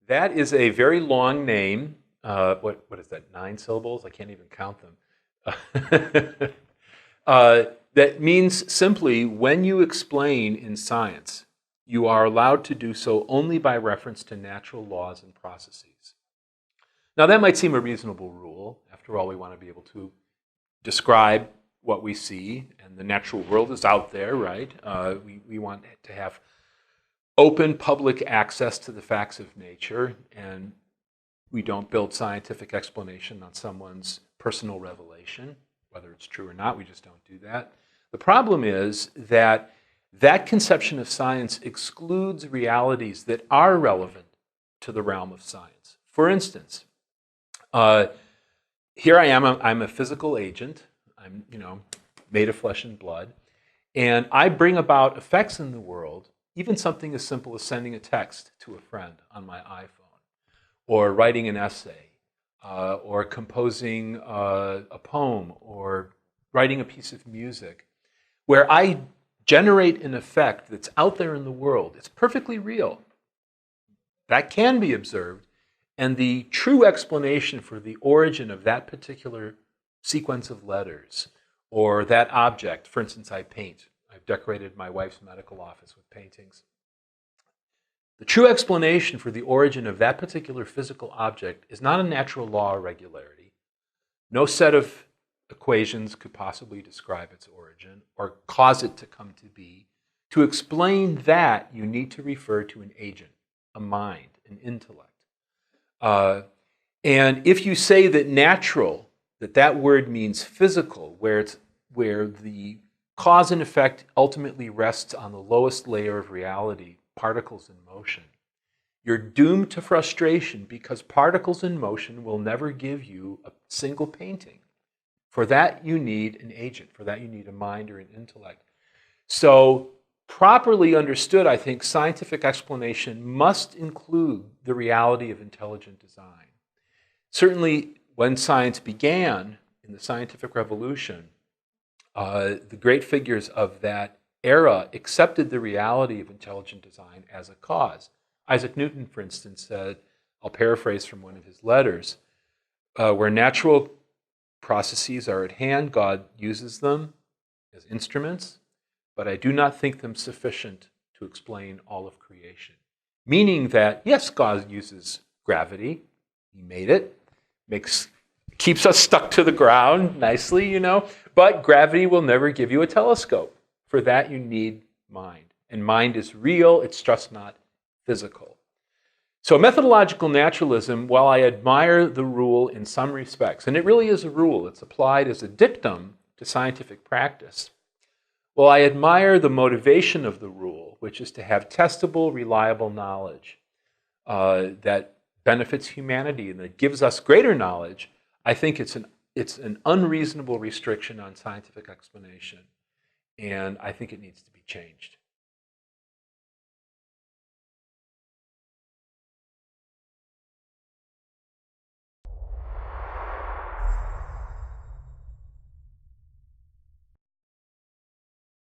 That is a very long name. What is that, 9 syllables? I can't even count them. That means simply, when you explain in science, you are allowed to do so only by reference to natural laws and processes. Now, that might seem a reasonable rule. After all, we want to be able to describe what we see, and the natural world is out there, right? We want to have open public access to the facts of nature, and we don't build scientific explanation on someone's personal revelation. Whether it's true or not, we just don't do that. The problem is that that conception of science excludes realities that are relevant to the realm of science. For instance, here I am, I'm a physical agent. I'm, made of flesh and blood. And I bring about effects in the world, even something as simple as sending a text to a friend on my iPhone, or writing an essay, or composing a poem, or writing a piece of music, where I generate an effect that's out there in the world. It's perfectly real. That can be observed. And the true explanation for the origin of that particular sequence of letters or that object, for instance, I paint. I've decorated my wife's medical office with paintings. The true explanation for the origin of that particular physical object is not a natural law or regularity. No set of equations could possibly describe its origin or cause it to come to be. To explain that, you need to refer to an agent, a mind, an intellect. And if you say that natural, that word means physical, where the cause and effect ultimately rests on the lowest layer of reality, particles in motion, you're doomed to frustration because particles in motion will never give you a single painting. For that, you need an agent. For that, you need a mind or an intellect. So, properly understood, I think, scientific explanation must include the reality of intelligent design. Certainly, when science began in the scientific revolution, the great figures of that era accepted the reality of intelligent design as a cause. Isaac Newton, for instance, said, I'll paraphrase from one of his letters, where natural processes are at hand, God uses them as instruments, but I do not think them sufficient to explain all of creation. Meaning that, yes, God uses gravity. He made it. Keeps us stuck to the ground nicely, but gravity will never give you a telescope. For that, you need mind. And mind is real, it's just not physical. So methodological naturalism, while I admire the rule in some respects, and it really is a rule, it's applied as a dictum to scientific practice. Well, I admire the motivation of the rule, which is to have testable, reliable knowledge that benefits humanity and that gives us greater knowledge. I think it's an unreasonable restriction on scientific explanation, and I think it needs to be changed.